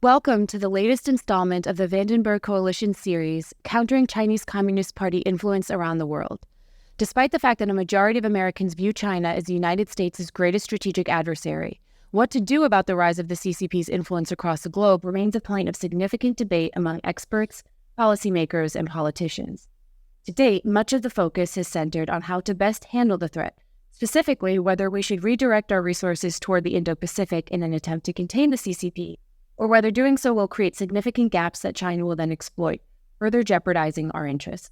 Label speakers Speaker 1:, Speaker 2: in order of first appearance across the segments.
Speaker 1: Welcome to the latest installment of the Vandenberg Coalition series, Countering Chinese Communist Party Influence Around the World. Despite the fact that a majority of Americans view China as the United States' greatest strategic adversary, what to do about the rise of the CCP's influence across the globe remains a point of significant debate among experts, policymakers, and politicians. To date, much of the focus has centered on how to best handle the threat, specifically whether we should redirect our resources toward the Indo-Pacific in an attempt to contain the CCP, or whether doing so will create significant gaps that China will then exploit, further jeopardizing our interests.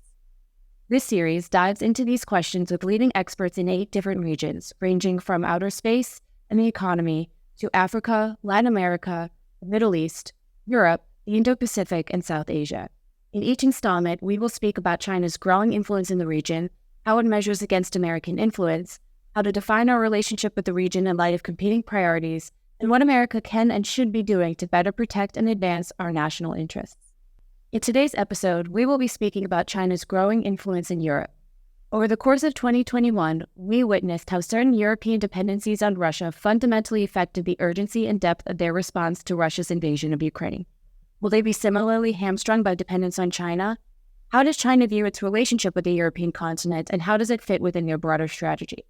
Speaker 1: This series dives into these questions with leading experts in 8 different regions, ranging from outer space and the economy to Africa, Latin America, the Middle East, Europe, the Indo-Pacific, and South Asia. In each installment, we will speak about China's growing influence in the region, how it measures against American influence, how to define our relationship with the region in light of competing priorities, and what America can and should be doing to better protect and advance our national interests. In today's episode, we will be speaking about China's growing influence in Europe. Over the course of 2021, we witnessed how certain European dependencies on Russia fundamentally affected the urgency and depth of their response to Russia's invasion of Ukraine. Will they be similarly hamstrung by dependence on China? How does China view its relationship with the European continent, and how does it fit within their broader strategy?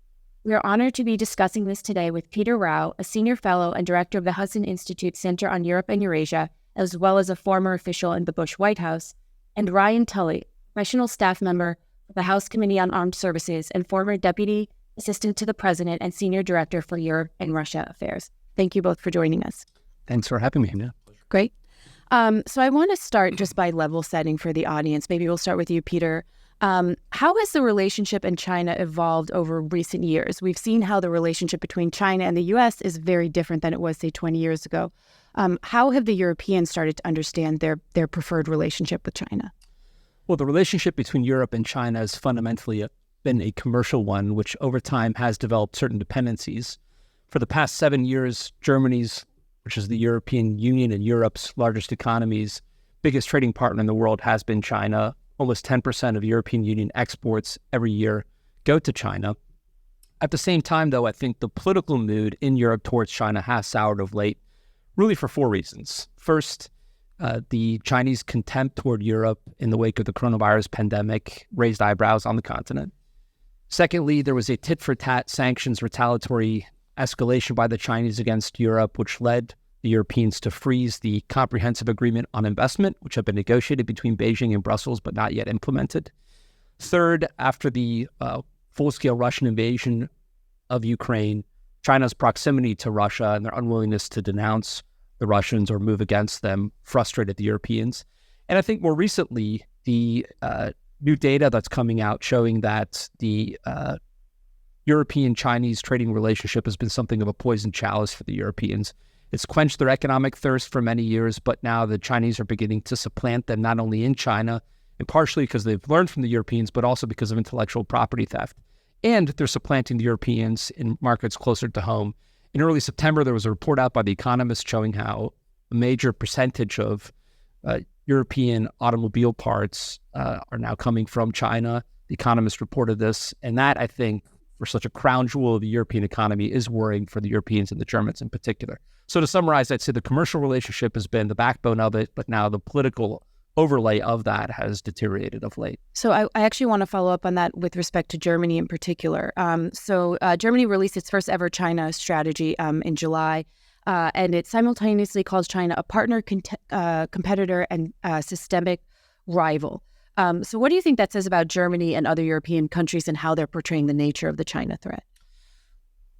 Speaker 1: We are honored to be discussing this today with Peter Rao, a senior fellow and director of the Hudson Institute Center on Europe and Eurasia, as well as a former official in the Bush White House, and Ryan Tully, professional staff member of the House Committee on Armed Services and former deputy assistant to the president and senior director for Europe and Russia affairs. Thank you both for joining us.
Speaker 2: Thanks for having me. Yeah.
Speaker 1: Great. So I want to start just by level setting for the audience. Maybe we'll start with you, Peter. How has the relationship in China evolved over recent years? We've seen how the relationship between China and the U.S. is very different than it was, say, 20 years ago. How have the Europeans started to understand their preferred relationship with China?
Speaker 2: Well, the relationship between Europe and China has fundamentally been a commercial one, which over time has developed certain dependencies. For the past 7 years, Germany's, which is the European Union and Europe's largest economies, biggest trading partner in the world has been China. Almost 10% of European Union exports every year go to China. At the same time, though, I think the political mood in Europe towards China has soured of late, really for 4 reasons. First, the Chinese contempt toward Europe in the wake of the coronavirus pandemic raised eyebrows on the continent. Secondly, there was a tit-for-tat sanctions retaliatory escalation by the Chinese against Europe, which led the Europeans to freeze the comprehensive agreement on investment, which had been negotiated between Beijing and Brussels, but not yet implemented. Third, after the full-scale Russian invasion of Ukraine, China's proximity to Russia and their unwillingness to denounce the Russians or move against them frustrated the Europeans. And I think more recently, the new data that's coming out showing that the European-Chinese trading relationship has been something of a poisoned chalice for the Europeans. It's quenched their economic thirst for many years, but now the Chinese are beginning to supplant them not only in China, and partially because they've learned from the Europeans, but also because of intellectual property theft. And they're supplanting the Europeans in markets closer to home. In early September, there was a report out by The Economist showing how a major percentage of European automobile parts are now coming from China. The Economist reported this, and that, I think, for such a crown jewel of the European economy is worrying for the Europeans and the Germans in particular. So to summarize, I'd say the commercial relationship has been the backbone of it, but now the political overlay of that has deteriorated of late.
Speaker 1: So I actually want to follow up on that with respect to Germany in particular. Germany released its first ever China strategy in July, and it simultaneously calls China a partner, competitor, and systemic rival. So what do you think that says about Germany and other European countries and how they're portraying the nature of the China threat?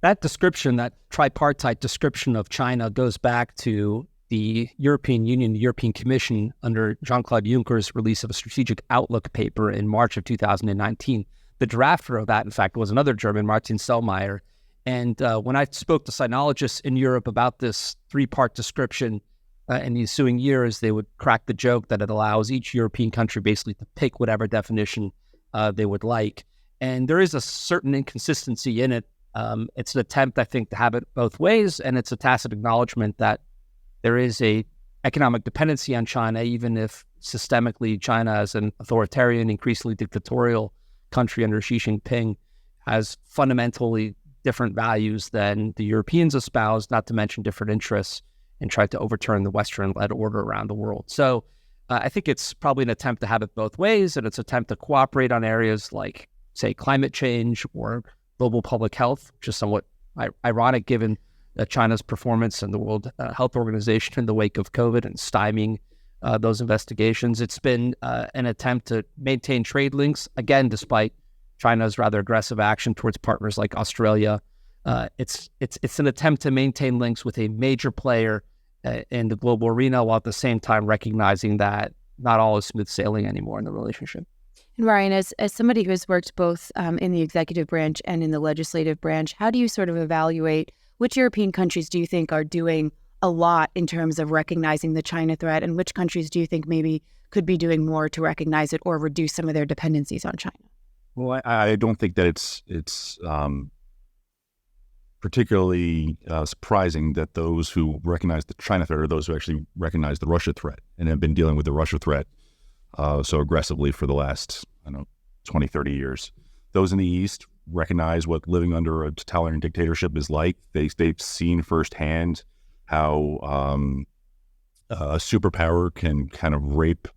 Speaker 2: That description, that tripartite description of China goes back to the European Union, the European Commission under Jean-Claude Juncker's release of a strategic outlook paper in March of 2019. The drafter of that, in fact, was another German, Martin Sellmayr. And when I spoke to sinologists in Europe about this 3-part description, in the ensuing years, they would crack the joke that it allows each European country basically to pick whatever definition they would like. And there is a certain inconsistency in it. It's an attempt, I think, to have it both ways, and it's a tacit acknowledgement that there is a economic dependency on China, even if systemically China as an authoritarian, increasingly dictatorial country under Xi Jinping has fundamentally different values than the Europeans espouse, not to mention different interests. and tried to overturn the Western-led order around the world. So I think it's probably an attempt to have it both ways, and it's an attempt to cooperate on areas like, say, climate change or global public health, which is somewhat ironic given China's performance in the World Health Organization in the wake of COVID and stymieing those investigations. It's been an attempt to maintain trade links, again, despite China's rather aggressive action towards partners like Australia. It's an attempt to maintain links with a major player in the global arena, while at the same time recognizing that not all is smooth sailing anymore in the relationship.
Speaker 1: And Ryan, as somebody who has worked both in the executive branch and in the legislative branch, how do you sort of evaluate which European countries do you think are doing a lot in terms of recognizing the China threat, and which countries do you think maybe could be doing more to recognize it or reduce some of their dependencies on China?
Speaker 3: Well, I don't think that it's particularly surprising that those who recognize the China threat are those who actually recognize the Russia threat and have been dealing with the Russia threat so aggressively for the last, 20, 30 years. Those in the East recognize what living under a totalitarian dictatorship is like. They've seen firsthand how a superpower can kind of rape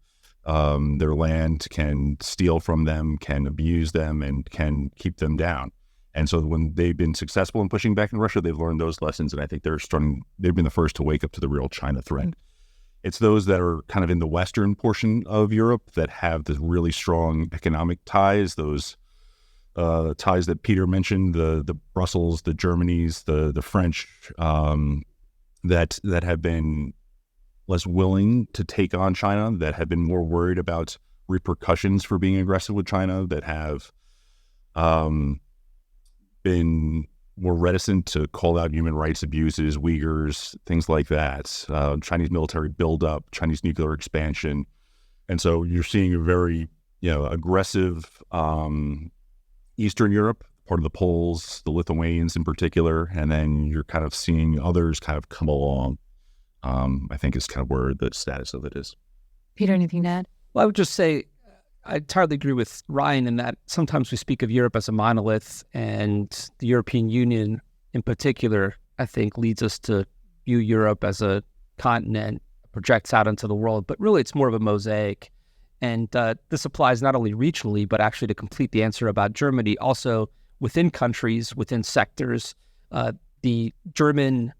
Speaker 3: their land, can steal from them, can abuse them, and can keep them down. And so when they've been successful in pushing back in Russia, they've learned those lessons. And I think they've been the first to wake up to the real China threat. Mm-hmm. It's those that are kind of in the Western portion of Europe that have the really strong economic ties, those ties that Peter mentioned, the Brussels, the Germanys, the French, that have been less willing to take on China, that have been more worried about repercussions for being aggressive with China, that have been more reticent to call out human rights abuses, Uyghurs, things like that, Chinese military buildup, Chinese nuclear expansion. And so you're seeing a very, aggressive Eastern Europe, part of the Poles, the Lithuanians in particular, and then you're kind of seeing others kind of come along. I think is kind of where the status of it is.
Speaker 1: Peter, anything to add?
Speaker 2: Well, I would just say I entirely agree with Ryan in that sometimes we speak of Europe as a monolith, and the European Union in particular, I think, leads us to view Europe as a continent, projects out into the world, but really it's more of a mosaic. And this applies not only regionally, but actually to complete the answer about Germany, also within countries, within sectors. The German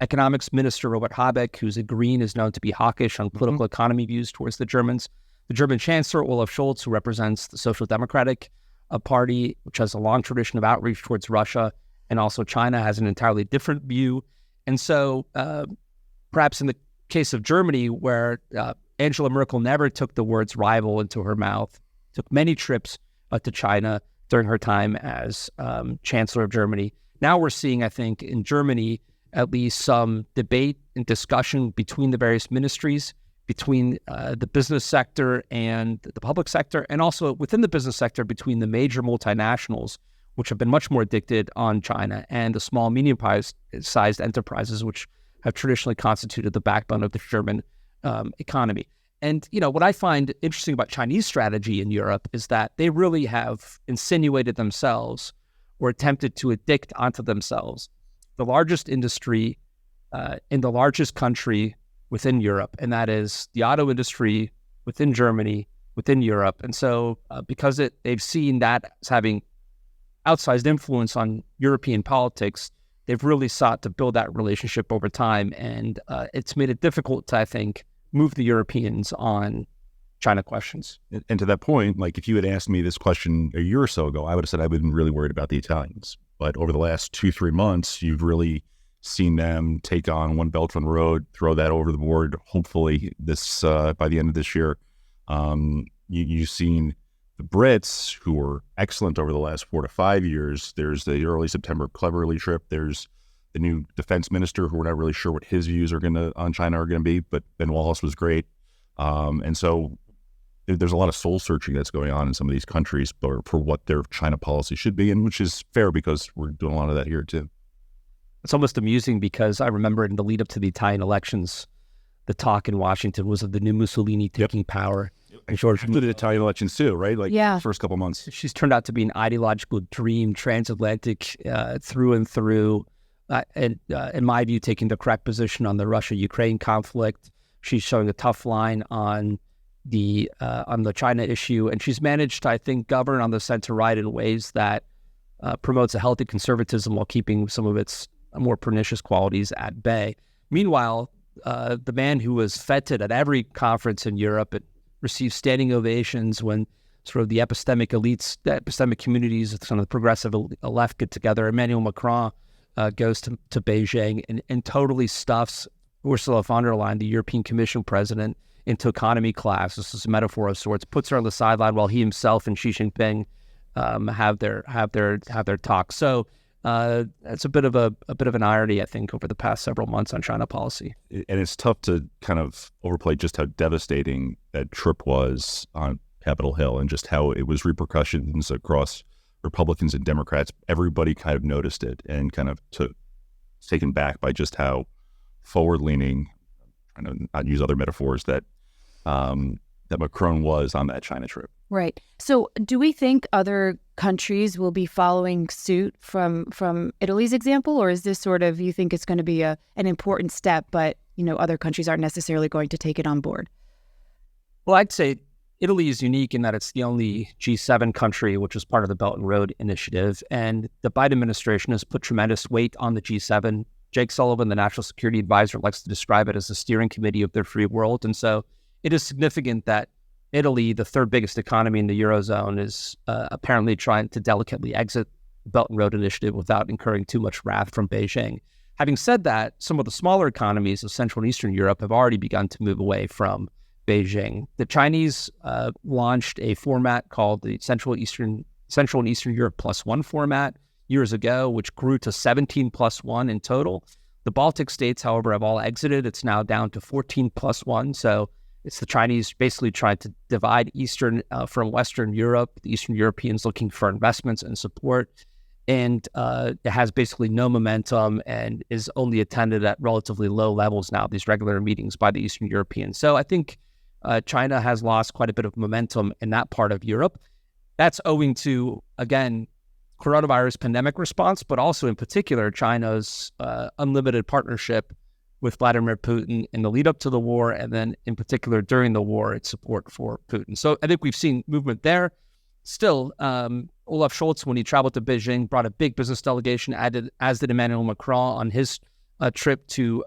Speaker 2: economics minister, Robert Habeck, who's a Green, is known to be hawkish on political economy views towards the Germans. The German Chancellor, Olaf Scholz, who represents the Social Democratic Party, which has a long tradition of outreach towards Russia and also China, has an entirely different view. And so perhaps in the case of Germany, where Angela Merkel never took the words rival into her mouth, took many trips to China during her time as Chancellor of Germany. Now we're seeing, I think, in Germany, at least some debate and discussion between the various ministries, between the business sector and the public sector, and also within the business sector between the major multinationals, which have been much more addicted on China, and the small, medium-sized enterprises, which have traditionally constituted the backbone of the German economy. And, what I find interesting about Chinese strategy in Europe is that they really have insinuated themselves or attempted to addict onto themselves the largest industry in the largest country within Europe, and that is the auto industry within Germany, within Europe. And so because they've seen that as having outsized influence on European politics, they've really sought to build that relationship over time. And it's made it difficult to, I think, move the Europeans on China questions.
Speaker 3: And to that point, like if you had asked me this question a year or so ago, I would have said I've been really worried about the Italians. But over the last 2-3 months, you've really seen them take on One Belt, One Road, throw that over the board. Hopefully, this by the end of this year, you've seen the Brits, who were excellent over the last 4 to 5 years. There's the early September Cleverly trip. There's the new defense minister, who we're not really sure what his views on China are going to be, but Ben Wallace was great. And so there's a lot of soul searching that's going on in some of these countries for what their China policy should be, and which is fair because we're doing a lot of that here too.
Speaker 2: It's almost amusing because I remember in the lead up to the Italian elections, the talk in Washington was of the new Mussolini taking power. And George
Speaker 3: included Italian elections too, right? The first couple months.
Speaker 2: She's turned out to be an ideological dream, transatlantic through and through, and in my view, taking the correct position on the Russia-Ukraine conflict. She's showing a tough line on the China issue, and she's managed to, I think, govern on the center-right in ways that promotes a healthy conservatism while keeping some of its more pernicious qualities at bay. Meanwhile, the man who was feted at every conference in Europe and received standing ovations when sort of the epistemic elites, the epistemic communities, some of the progressive left get together, Emmanuel Macron goes to Beijing and totally stuffs Ursula von der Leyen, the European Commission president, into economy class. This is a metaphor of sorts. Puts her on the sideline while he himself and Xi Jinping have their talks. So it's a bit of an irony, I think, over the past several months on China policy.
Speaker 3: And it's tough to kind of overplay just how devastating that trip was on Capitol Hill and just how it was repercussions across Republicans and Democrats. Everybody kind of noticed it and kind of taken back by just how forward-leaning, trying to not use other metaphors, that Macron was on that China trip.
Speaker 1: Right. So do we think other countries will be following suit from Italy's example, or is this sort of, you think it's going to be an important step, but other countries aren't necessarily going to take it on board?
Speaker 2: Well, I'd say Italy is unique in that it's the only G7 country which is part of the Belt and Road Initiative, and the Biden administration has put tremendous weight on the G7. Jake Sullivan, the National Security Advisor, likes to describe it as the steering committee of their free world, and so it is significant that Italy, the third biggest economy in the Eurozone, is apparently trying to delicately exit the Belt and Road Initiative without incurring too much wrath from Beijing. Having said that, some of the smaller economies of Central and Eastern Europe have already begun to move away from Beijing. The Chinese launched a format called the Central and Eastern Europe +1 format years ago, which grew to 17 + 1 in total. The Baltic states, however, have all exited. It's now down to 14 + 1. So it's the Chinese basically trying to divide Eastern from Western Europe, the Eastern Europeans looking for investments and support. And it has basically no momentum and is only attended at relatively low levels now, these regular meetings by the Eastern Europeans. So I think China has lost quite a bit of momentum in that part of Europe. That's owing to, again, coronavirus pandemic response, but also in particular, China's unlimited partnership with Vladimir Putin in the lead up to the war, and then in particular during the war, its support for Putin. So I think we've seen movement there. Still, Olaf Scholz, when he traveled to Beijing, brought a big business delegation, as did Emmanuel Macron on his trip to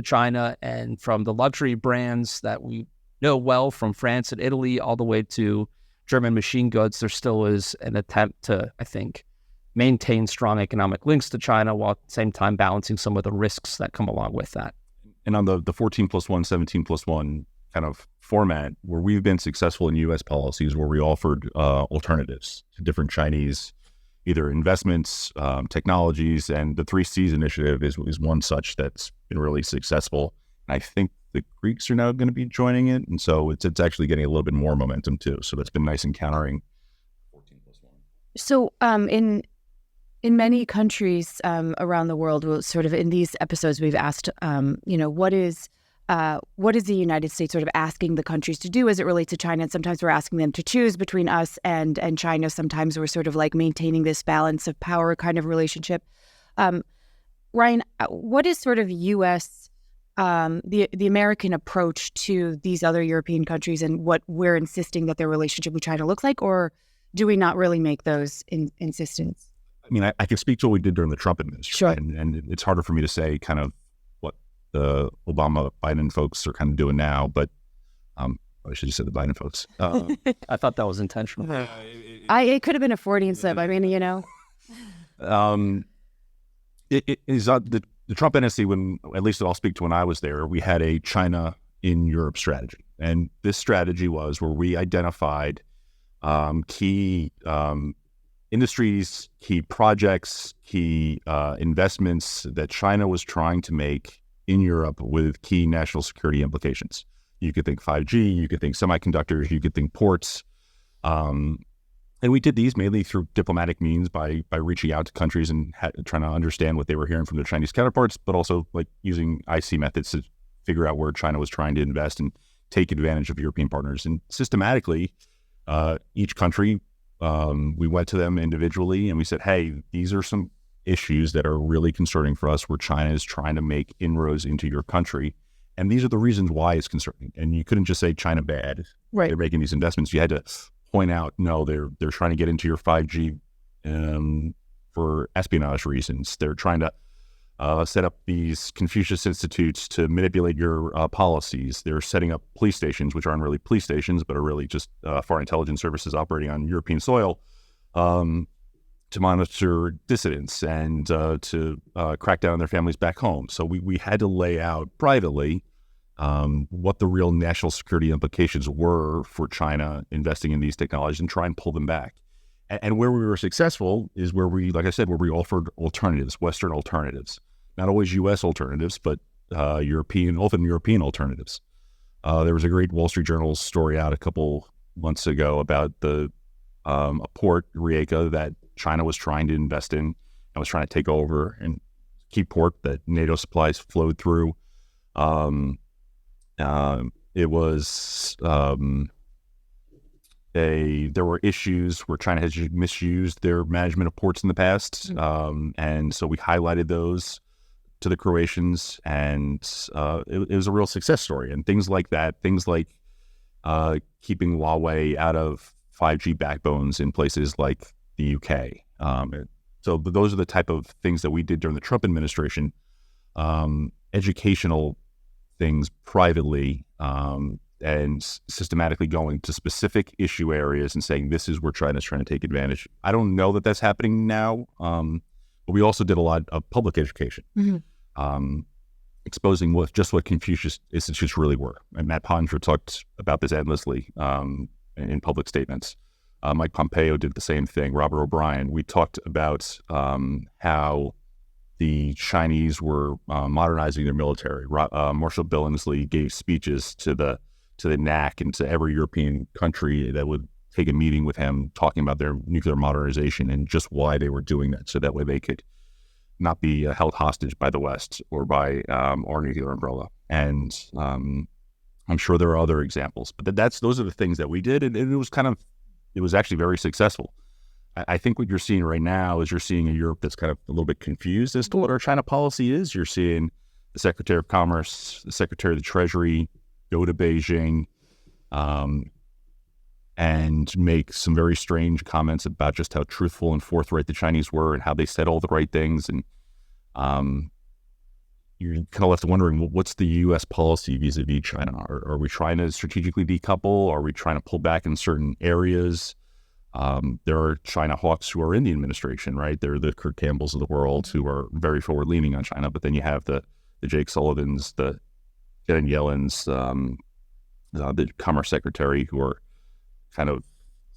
Speaker 2: China, and from the luxury brands that we know well from France and Italy all the way to German machine goods, there still is an attempt to, I think, maintain strong economic links to China while at the same time balancing some of the risks that come along with that.
Speaker 3: And on the 14 + 1, 17 + 1 kind of format, where we've been successful in U.S. policies where we offered alternatives to different Chinese either investments, technologies, and the 3 Cs initiative is one such that's been really successful. And I think the Greeks are now going to be joining it, and so it's actually getting a little bit more momentum too. So that's been nice in countering 14 + 1.
Speaker 1: So in many countries around the world, we'll sort of in these episodes we've asked, what is the United States sort of asking the countries to do as it relates to China? And sometimes we're asking them to choose between us and China. Sometimes we're sort of like maintaining this balance of power kind of relationship. Ryan, what is sort of U.S. the American approach to these other European countries and what we're insisting that their relationship with China looks like, or do we not really make those insistence?
Speaker 3: I mean, I can speak to what we did during the Trump administration,
Speaker 1: sure.
Speaker 3: and it's harder for me to say kind of what the Obama-Biden folks are kind of doing now, but I should have said the Biden folks.
Speaker 2: I thought that was intentional.
Speaker 1: It could have been a Freudian slip. I mean,
Speaker 3: It is the Trump NSC, when, at least I'll speak to when I was there, we had a China in Europe strategy. And this strategy was where we identified key industries, key projects, key investments that China was trying to make in Europe with key national security implications. You could think 5G, you could think semiconductors, you could think ports. And we did these mainly through diplomatic means by reaching out to countries and trying to understand what they were hearing from their Chinese counterparts, but also like using IC methods to figure out where China was trying to invest and take advantage of European partners. And systematically, each country, we went to them individually and we said, hey, these are some issues that are really concerning for us where China is trying to make inroads into your country. And these are the reasons why it's concerning. And you couldn't just say China bad.
Speaker 1: Right.
Speaker 3: They're making these investments. You had to point out, no, they're trying to get into your 5G for espionage reasons. They're trying to set up these Confucius Institutes to manipulate your policies. They're setting up police stations, which aren't really police stations, but are really just foreign intelligence services operating on European soil to monitor dissidents and to crack down on their families back home. So we had to lay out privately what the real national security implications were for China investing in these technologies and try and pull them back. And where we were successful is where we, like I said, where we offered alternatives, Western alternatives, not always U.S. alternatives, but often European alternatives. There was a great Wall Street Journal story out a couple months ago about a port, Rijeka, that China was trying to invest in and was trying to take over, and key port that NATO supplies flowed through. It was there were issues where China has misused their management of ports in the past, and so we highlighted those to the Croatians, and it was a real success story. And things like that, things like keeping Huawei out of 5G backbones in places like the UK. So those are the type of things that we did during the Trump administration, educational things privately, and systematically going to specific issue areas and saying, this is where China's trying to take advantage. I don't know that that's happening now, but we also did a lot of public education, exposing what Confucius Institutes really were. And Matt Pottinger talked about this endlessly in public statements. Mike Pompeo did the same thing. Robert O'Brien. We talked about how the Chinese were modernizing their military. Marshal Billingsley gave speeches to the NAC and to every European country that would take a meeting with him, talking about their nuclear modernization and just why they were doing that, so that way they could not be held hostage by the West or by our nuclear umbrella. And I'm sure there are other examples, but those are the things that we did, and it was actually very successful. I think what you're seeing right now is you're seeing a Europe that's kind of a little bit confused as to what our China policy is. You're seeing the Secretary of Commerce, the Secretary of the Treasury go to Beijing and make some very strange comments about just how truthful and forthright the Chinese were and how they said all the right things. And you're kind of left wondering, well, what's the U.S. policy vis-a-vis China? Are we trying to strategically decouple? Are we trying to pull back in certain areas? There are China hawks who are in the administration, right? They're the Kurt Campbells of the world who are very forward-leaning on China. But then you have the Jake Sullivans, the Janet Yellen's, the Commerce Secretary, who are kind of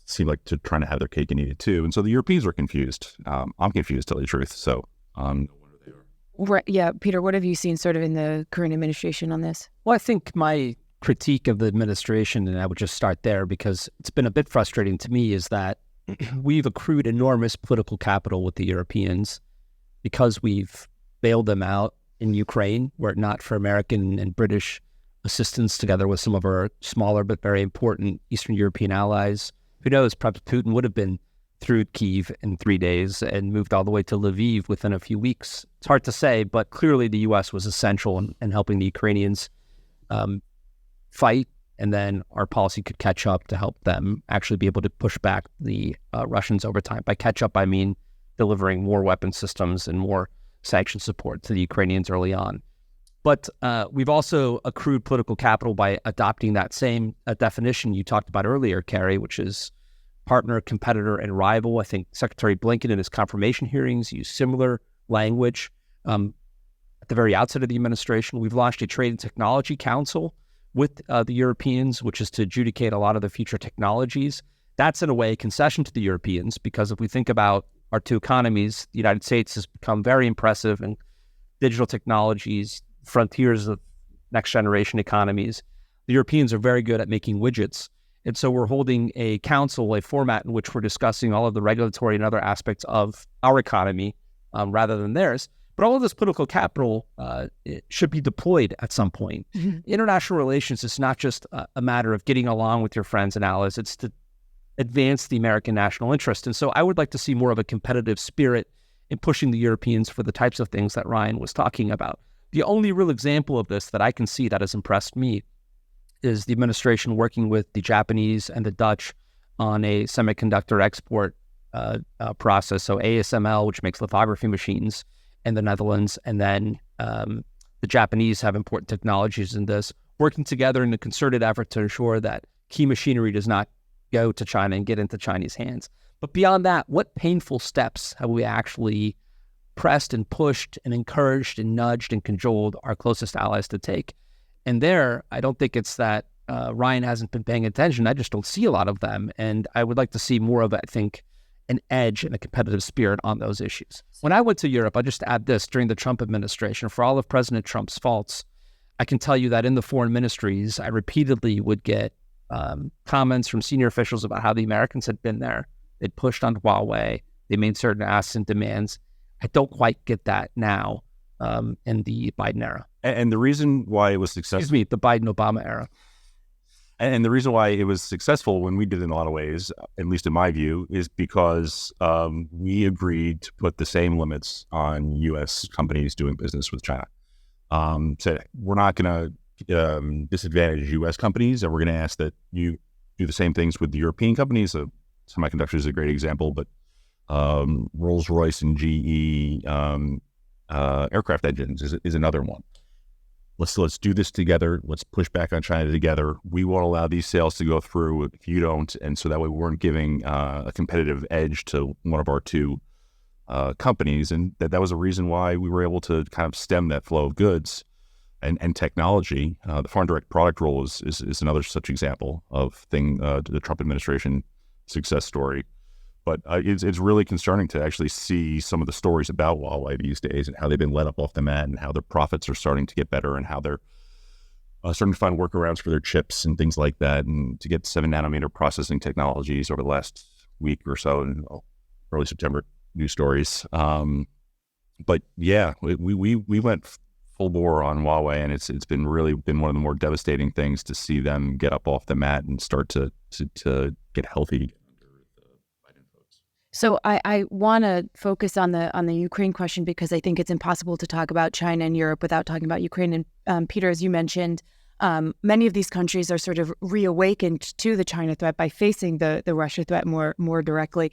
Speaker 3: seem like to trying to have their cake and eat it too. And so the Europeans are confused. I'm confused, to tell you the truth. So no wonder they are.
Speaker 1: Right. Yeah, Peter, what have you seen sort of in the current administration on this?
Speaker 2: Well, I think my critique of the administration, and I would just start there because it's been a bit frustrating to me, is that we've accrued enormous political capital with the Europeans because we've bailed them out in Ukraine, were it not for American and British assistance together with some of our smaller but very important Eastern European allies. Who knows, perhaps Putin would have been through Kyiv in 3 days and moved all the way to Lviv within a few weeks. It's hard to say, but clearly the U.S. was essential in helping the Ukrainians fight, and then our policy could catch up to help them actually be able to push back the Russians over time. By catch up, I mean delivering more weapon systems and more sanction support to the Ukrainians early on. But we've also accrued political capital by adopting that same definition you talked about earlier, Carrie, which is partner, competitor, and rival. I think Secretary Blinken in his confirmation hearings used similar language. At the very outset of the administration, we've launched a Trade and Technology Council with the Europeans, which is to adjudicate a lot of the future technologies. That's in a way a concession to the Europeans, because if we think about our two economies, the United States has become very impressive in digital technologies, frontiers of next generation economies. The Europeans are very good at making widgets. And so we're holding a council, a format in which we're discussing all of the regulatory and other aspects of our economy rather than theirs. But all of this political capital it should be deployed at some point. International relations is not just a matter of getting along with your friends and allies. It's to advance the American national interest. And so I would like to see more of a competitive spirit in pushing the Europeans for the types of things that Ryan was talking about. The only real example of this that I can see that has impressed me is the administration working with the Japanese and the Dutch on a semiconductor export process. So ASML, which makes lithography machines in the Netherlands, and then the Japanese have important technologies in this, working together in a concerted effort to ensure that key machinery does not go to China and get into Chinese hands. But beyond that, what painful steps have we actually pressed and pushed and encouraged and nudged and cajoled our closest allies to take? And there, I don't think it's that Ryan hasn't been paying attention. I just don't see a lot of them. And I would like to see more of, I think, an edge and a competitive spirit on those issues. When I went to Europe, I'll just add this, during the Trump administration, for all of President Trump's faults, I can tell you that in the foreign ministries, I repeatedly would get comments from senior officials about how the Americans had been there. They'd pushed on Huawei. They made certain asks and demands. I don't quite get that now in the Biden era.
Speaker 3: And the reason why it was successful...
Speaker 2: Excuse me, the Biden-Obama era.
Speaker 3: And the reason why it was successful when we did it in a lot of ways, at least in my view, is because we agreed to put the same limits on U.S. companies doing business with China. So we're not going to disadvantage U.S. companies, and we're going to ask that you do the same things with the European companies. Semiconductors is a great example, but Rolls-Royce and GE aircraft engines is another one. Let's do this together. Let's push back on China together. We won't allow these sales to go through if you don't, and so that way we weren't giving a competitive edge to one of our two companies, and that was a reason why we were able to kind of stem that flow of goods and technology. The foreign direct product rule is another such example of the Trump administration success story. But it's really concerning to actually see some of the stories about Huawei these days and how they've been let up off the mat and how their profits are starting to get better and how they're starting to find workarounds for their chips and things like that, and to get 7-nanometer processing technologies over the last week or so in early September news stories. But yeah, we went full bore on Huawei, and it's been one of the more devastating things to see them get up off the mat and start to get healthy.
Speaker 1: So I want to focus on the Ukraine question, because I think it's impossible to talk about China and Europe without talking about Ukraine. And Peter, as you mentioned, many of these countries are sort of reawakened to the China threat by facing the Russia threat more directly.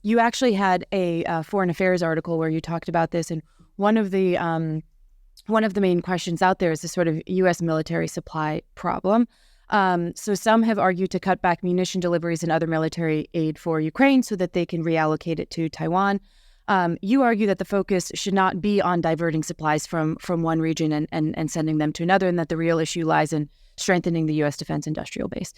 Speaker 1: You actually had a foreign affairs article where you talked about this, and one of the main questions out there is the sort of U.S. military supply problem. So some have argued to cut back munition deliveries and other military aid for Ukraine so that they can reallocate it to Taiwan. You argue that the focus should not be on diverting supplies from one region and sending them to another, and that the real issue lies in strengthening the U.S. defense industrial base.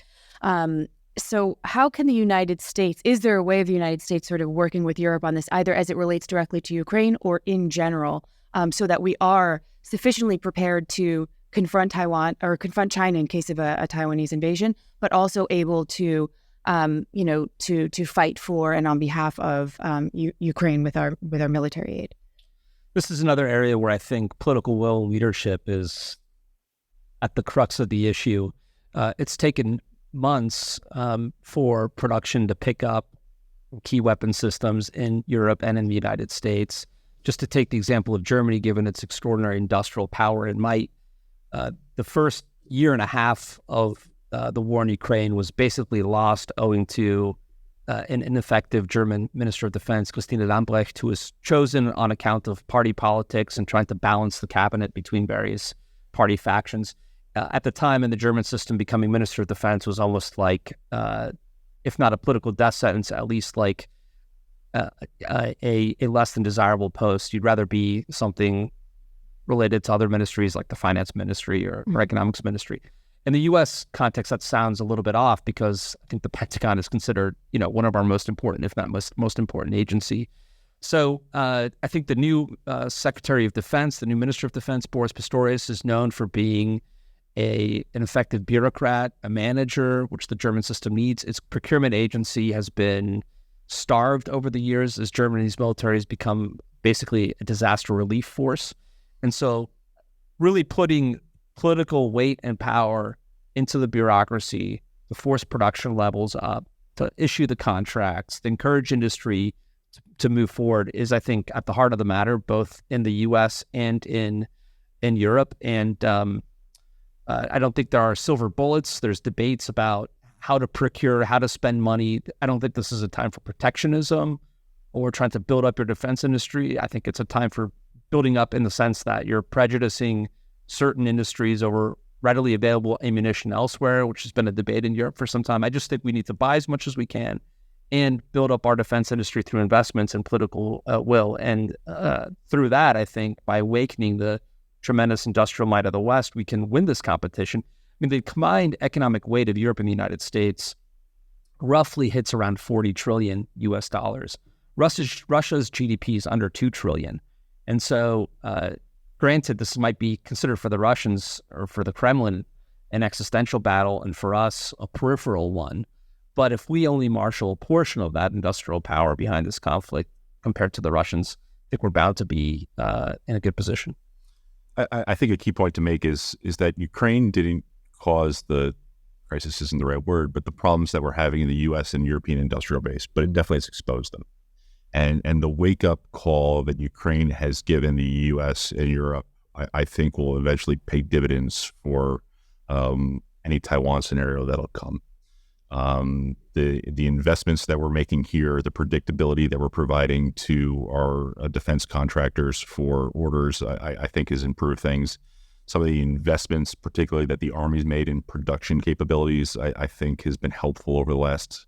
Speaker 1: So how can the United States, is there a way of the United States sort of working with Europe on this, either as it relates directly to Ukraine or in general, so that we are sufficiently prepared to confront Taiwan or confront China in case of a Taiwanese invasion, but also able to, to fight for and on behalf of Ukraine with our military aid?
Speaker 2: This is another area where I think political will and leadership is at the crux of the issue. It's taken months for production to pick up key weapon systems in Europe and in the United States. Just to take the example of Germany, given its extraordinary industrial power and might, the first year and a half of the war in Ukraine was basically lost owing to an ineffective German Minister of Defense, Christine Lambrecht, who was chosen on account of party politics and trying to balance the cabinet between various party factions. At the time in the German system, becoming Minister of Defense was almost like, if not a political death sentence, at least like a less than desirable post. You'd rather be something related to other ministries like the finance ministry or economics ministry. In the U.S. context, that sounds a little bit off, because I think the Pentagon is considered, one of our most important, if not most important agency. So I think the new Secretary of Defense, the new Minister of Defense, Boris Pistorius, is known for being an effective bureaucrat, a manager, which the German system needs. Its procurement agency has been starved over the years as Germany's military has become basically a disaster relief force. And so really putting political weight and power into the bureaucracy to force production levels up, to issue the contracts, to encourage industry to move forward is, I think, at the heart of the matter, both in the U.S. and in Europe. And I don't think there are silver bullets. There's debates about how to procure, how to spend money. I don't think this is a time for protectionism or trying to build up your defense industry. I think it's a time for building up in the sense that you're prejudicing certain industries over readily available ammunition elsewhere, which has been a debate in Europe for some time. I just think we need to buy as much as we can and build up our defense industry through investments and political will. And through that, I think by awakening the tremendous industrial might of the West, we can win this competition. I mean, the combined economic weight of Europe and the United States roughly hits around 40 trillion US dollars. Russia's GDP is under 2 trillion. And so, granted, this might be considered for the Russians or for the Kremlin an existential battle, and for us a peripheral one. But if we only marshal a portion of that industrial power behind this conflict compared to the Russians, I think we're bound to be in a good position.
Speaker 3: I think a key point to make is that Ukraine didn't cause the crisis, isn't the right word, but the problems that we're having in the U.S. and European industrial base, but it definitely has exposed them. And the wake-up call that Ukraine has given the U.S. and Europe, I think will eventually pay dividends for any Taiwan scenario that'll come. The investments that we're making here, the predictability that we're providing to our defense contractors for orders, I think has improved things. Some of the investments, particularly that the Army's made in production capabilities, I think has been helpful over the last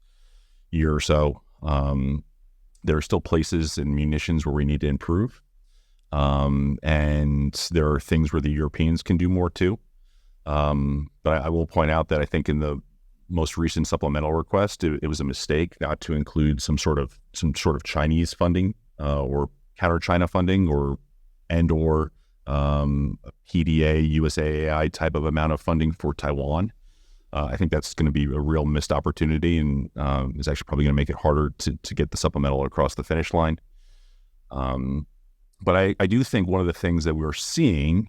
Speaker 3: year or so. There are still places in munitions where we need to improve. And there are things where the Europeans can do more too. But I will point out that I think in the most recent supplemental request, it was a mistake not to include some sort of Chinese funding or counter-China funding or PDA, USAI type of amount of funding for Taiwan. I think that's going to be a real missed opportunity and is actually probably going to make it harder to get the supplemental across the finish line. But I do think one of the things that we're seeing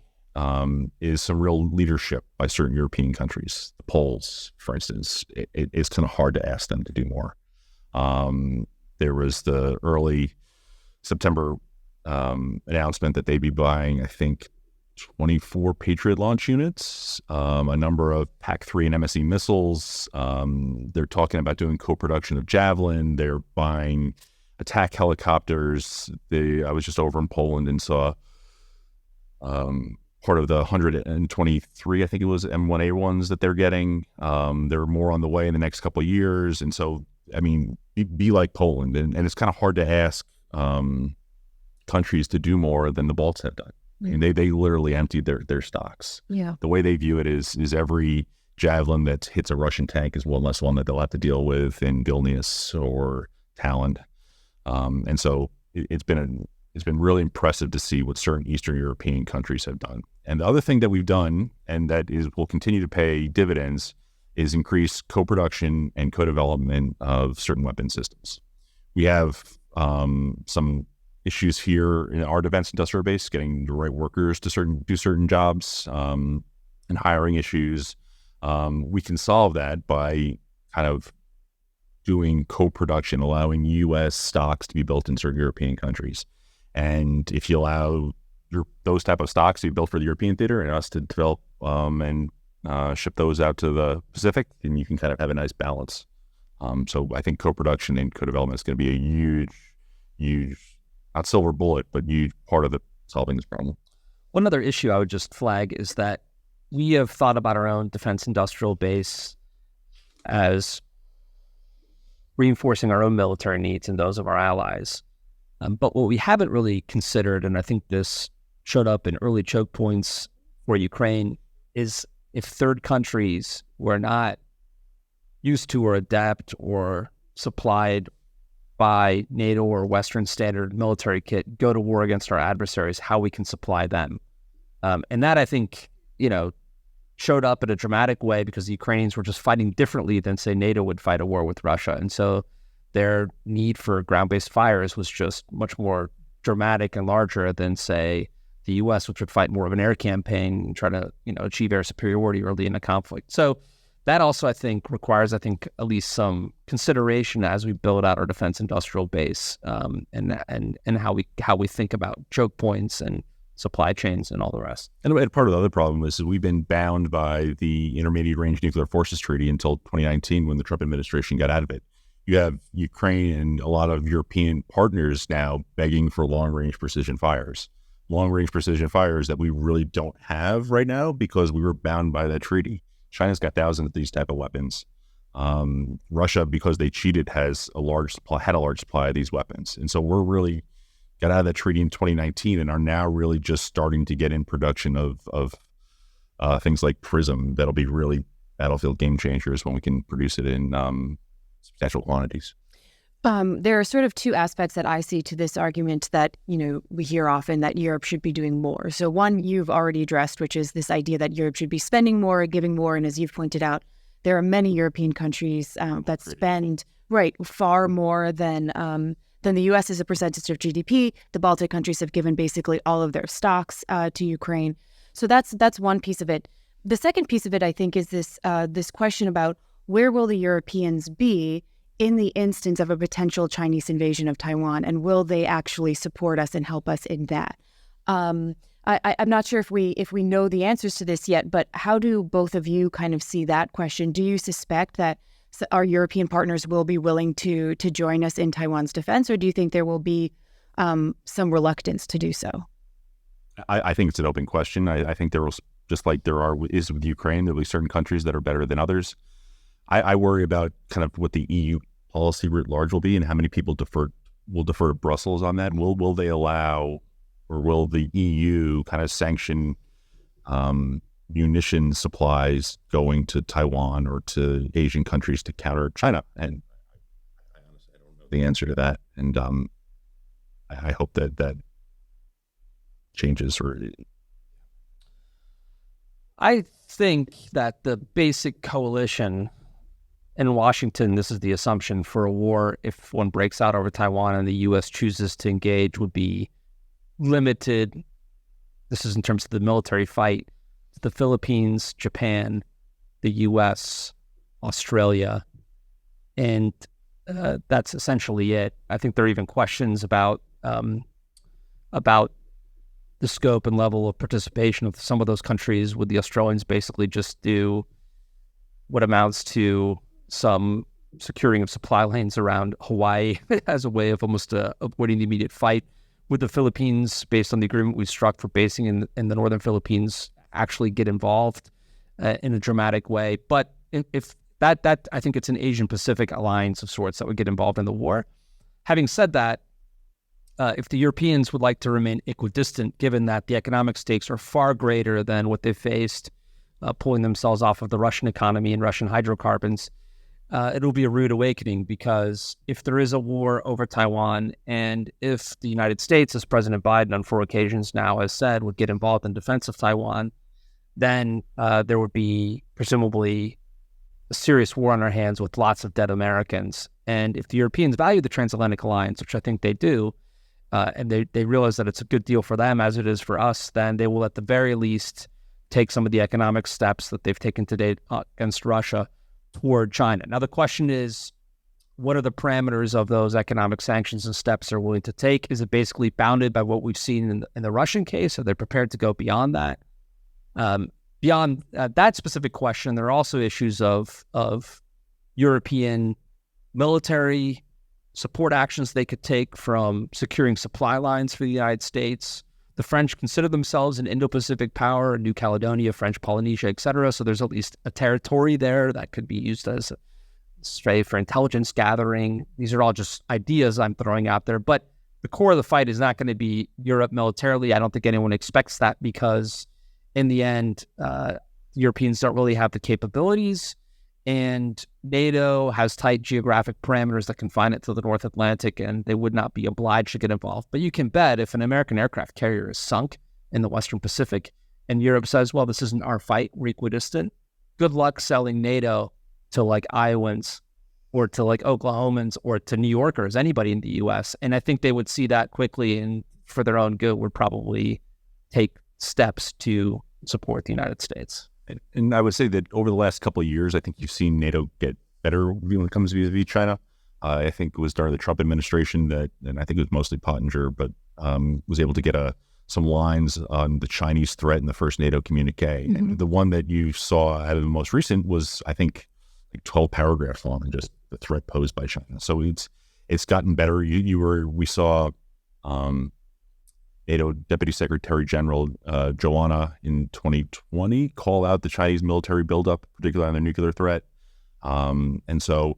Speaker 3: is some real leadership by certain European countries. The Poles, for instance, it's kind of hard to ask them to do more. There was the early September announcement that they'd be buying, I think, 24 Patriot launch units, a number of PAC-3 and MSE missiles. They're talking about doing co-production of Javelin. They're buying attack helicopters. I was just over in Poland and saw part of the 123, I think it was, M1A1s that they're getting. There are more on the way in the next couple of years. And so, I mean, be like Poland. And it's kind of hard to ask countries to do more than the Balts have done. I mean, they literally emptied their stocks. Yeah. The way they view it is every Javelin that hits a Russian tank is one less one that they'll have to deal with in Vilnius or Tallinn. And so it's been really impressive to see what certain Eastern European countries have done. And the other thing that we've done, and that will continue to pay dividends, is increase co-production and co-development of certain weapon systems. We have some issues here in our defense industrial base, getting the right workers to do certain jobs, and hiring issues. We can solve that by kind of doing co-production, allowing U.S. stocks to be built in certain European countries. And if you allow those type of stocks to be built for the European theater and us to develop and ship those out to the Pacific, then you can kind of have a nice balance. So I think co-production and co-development is going to be a huge, not silver bullet, but huge part of solving this problem.
Speaker 2: One other issue I would just flag is that we have thought about our own defense industrial base as reinforcing our own military needs and those of our allies. But what we haven't really considered, and I think this showed up in early choke points for Ukraine, is if third countries were not used to or adept or supplied by NATO or Western standard military kit, go to war against our adversaries, how we can supply them. And that, I think, showed up in a dramatic way because the Ukrainians were just fighting differently than, say, NATO would fight a war with Russia. And so their need for ground-based fires was just much more dramatic and larger than, say, the U.S., which would fight more of an air campaign and try to, achieve air superiority early in a conflict. So that also, I think, requires, at least some consideration as we build out our defense industrial base, and how we think about choke points and supply chains and all the rest.
Speaker 3: And part of the other problem is that we've been bound by the Intermediate Range Nuclear Forces Treaty until 2019, when the Trump administration got out of it. You have Ukraine and a lot of European partners now begging for long-range precision fires. Long-range precision fires that we really don't have right now because we were bound by that treaty. China's got thousands of these type of weapons. Russia, because they cheated, had a large supply of these weapons. And so we're really got out of that treaty in 2019 and are now really just starting to get in production of things like PRISM that'll be really battlefield game changers when we can produce it in substantial quantities.
Speaker 1: There are sort of two aspects that I see to this argument that, we hear often, that Europe should be doing more. So one you've already addressed, which is this idea that Europe should be spending more, giving more. And as you've pointed out, there are many European countries that spend far more than the U.S. as a percentage of GDP. The Baltic countries have given basically all of their stocks to Ukraine. So that's one piece of it. The second piece of it, I think, is this question about where will the Europeans be in the instance of a potential Chinese invasion of Taiwan, and will they actually support us and help us in that? I'm not sure if we know the answers to this yet, but how do both of you kind of see that question? Do you suspect that our European partners will be willing to join us in Taiwan's defense, or do you think there will be some reluctance to do so?
Speaker 3: I think it's an open question. I think there will, just like is with Ukraine, there will be certain countries that are better than others. I worry about kind of what the EU policy writ large will be and how many people will defer to Brussels on that. Will they allow, or will the EU kind of sanction munition supplies going to Taiwan or to Asian countries to counter China? And I honestly don't know the answer to that. And I hope that changes.
Speaker 2: I think that the basic coalition in Washington, this is the assumption for a war, if one breaks out over Taiwan and the U.S. chooses to engage, would be limited. This is in terms of the military fight. The Philippines, Japan, the U.S., Australia, and that's essentially it. I think there are even questions about the scope and level of participation of some of those countries. Would the Australians basically just do what amounts to some securing of supply lanes around Hawaii as a way of almost avoiding the immediate fight? Would the Philippines, based on the agreement we struck for basing in the northern Philippines, actually get involved in a dramatic way? But if that I think it's an Asian-Pacific alliance of sorts that would get involved in the war. Having said that, if the Europeans would like to remain equidistant, given that the economic stakes are far greater than what they faced pulling themselves off of the Russian economy and Russian hydrocarbons, it'll be a rude awakening, because if there is a war over Taiwan, and if the United States, as President Biden on 4 occasions now has said, would get involved in defense of Taiwan, then there would be presumably a serious war on our hands with lots of dead Americans. And if the Europeans value the transatlantic alliance, which I think they do, and they realize that it's a good deal for them as it is for us, then they will at the very least take some of the economic steps that they've taken to date against Russia toward China. Now, the question is, what are the parameters of those economic sanctions and steps they're willing to take? Is it basically bounded by what we've seen in the Russian case? Are they prepared to go beyond that? Beyond that specific question, there are also issues of European military support actions they could take, from securing supply lines for the United States. The French consider themselves an Indo-Pacific power, New Caledonia, French Polynesia, etc. So there's at least a territory there that could be used as a stray for intelligence gathering. These are all just ideas I'm throwing out there. But the core of the fight is not going to be Europe militarily. I don't think anyone expects that, because in the end, Europeans don't really have the capabilities, and NATO has tight geographic parameters that confine it to the North Atlantic, and they would not be obliged to get involved. But you can bet if an American aircraft carrier is sunk in the Western Pacific and Europe says, well, this isn't our fight, we're equidistant, good luck selling NATO to like Iowans or to like Oklahomans or to New Yorkers, anybody in the U.S. And I think they would see that quickly, and for their own good would probably take steps to support the United States.
Speaker 3: And I would say that over the last couple of years, I think you've seen NATO get better when it comes vis-a-vis China. I think it was during the Trump administration that, and I think it was mostly Pottinger, but was able to get some lines on the Chinese threat in the first NATO communique. Mm-hmm. And the one that you saw out of the most recent was, I think, like 12 paragraphs long, and just the threat posed by China. So it's gotten better. We saw NATO Deputy Secretary General Joanna in 2020 call out the Chinese military buildup, particularly on their nuclear threat. And so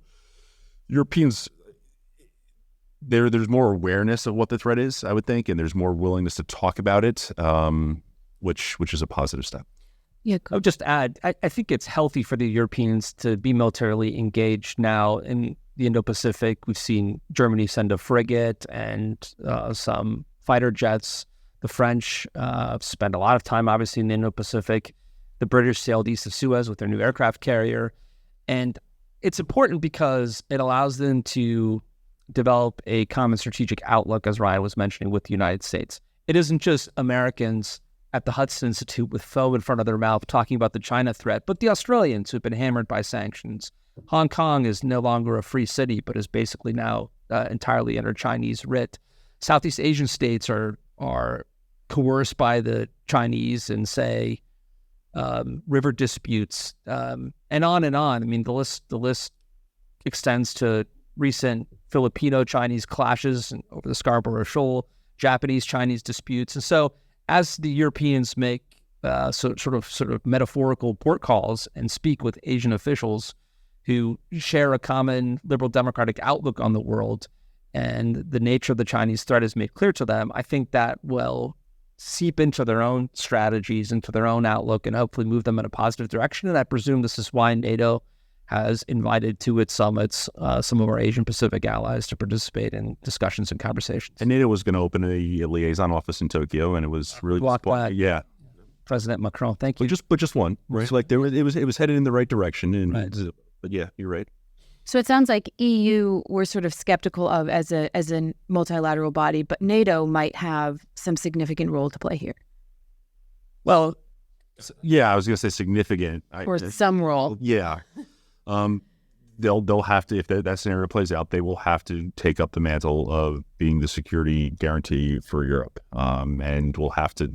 Speaker 3: Europeans, there's more awareness of what the threat is, I would think, and there's more willingness to talk about it, which is a positive step.
Speaker 2: Yeah, I would just add, I think it's healthy for the Europeans to be militarily engaged now in the Indo-Pacific. We've seen Germany send a frigate and some fighter jets. The French spend a lot of time, obviously, in the Indo-Pacific. The British sailed east of Suez with their new aircraft carrier. And it's important because it allows them to develop a common strategic outlook, as Ryan was mentioning, with the United States. It isn't just Americans at the Hudson Institute with foam in front of their mouth talking about the China threat, but the Australians who've been hammered by sanctions. Hong Kong is no longer a free city, but is basically now entirely under Chinese writ. Southeast Asian states are coerced by the Chinese in, say, river disputes, and on and on. I mean, the list extends to recent Filipino-Chinese clashes over the Scarborough Shoal, Japanese-Chinese disputes. And so as the Europeans make sort of metaphorical port calls and speak with Asian officials who share a common liberal democratic outlook on the world, and the nature of the Chinese threat is made clear to them, I think that will seep into their own strategies, into their own outlook, and hopefully move them in a positive direction. And I presume this is why NATO has invited to its summits some of our Asian Pacific allies to participate in discussions and conversations.
Speaker 3: And NATO was going to open a liaison office in Tokyo, and it was really
Speaker 2: yeah. President Macron, thank you.
Speaker 3: But just one, right? So like it was headed in the right direction, and
Speaker 2: right.
Speaker 3: But yeah, you're right.
Speaker 1: So it sounds like EU we're sort of skeptical of as a multilateral body, but NATO might have some significant role to play here.
Speaker 3: Well, yeah, I was going to say significant.
Speaker 1: Or some role.
Speaker 3: Yeah. They'll have to, if that scenario plays out, they will have to take up the mantle of being the security guarantee for Europe, and will have to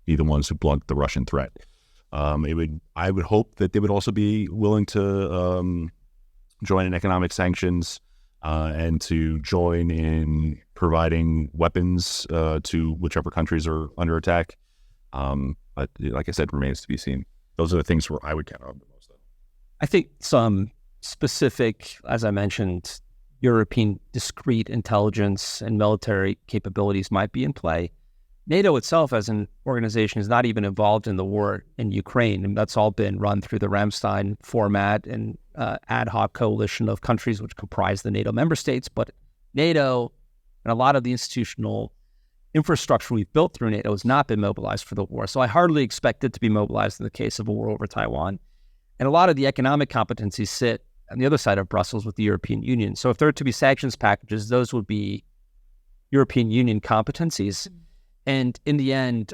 Speaker 3: be the ones who blunt the Russian threat. I would hope that they would also be willing to join in economic sanctions and to join in providing weapons to whichever countries are under attack. But like I said, remains to be seen. Those are the things where I would count on the most.
Speaker 2: I think some specific, as I mentioned, European discrete intelligence and military capabilities might be in play. NATO itself as an organization is not even involved in the war in Ukraine, and that's all been run through the Ramstein format and ad hoc coalition of countries which comprise the NATO member states. But NATO and a lot of the institutional infrastructure we've built through NATO has not been mobilized for the war. So I hardly expect it to be mobilized in the case of a war over Taiwan. And a lot of the economic competencies sit on the other side of Brussels with the European Union. So if there are to be sanctions packages, those would be European Union competencies. And in the end,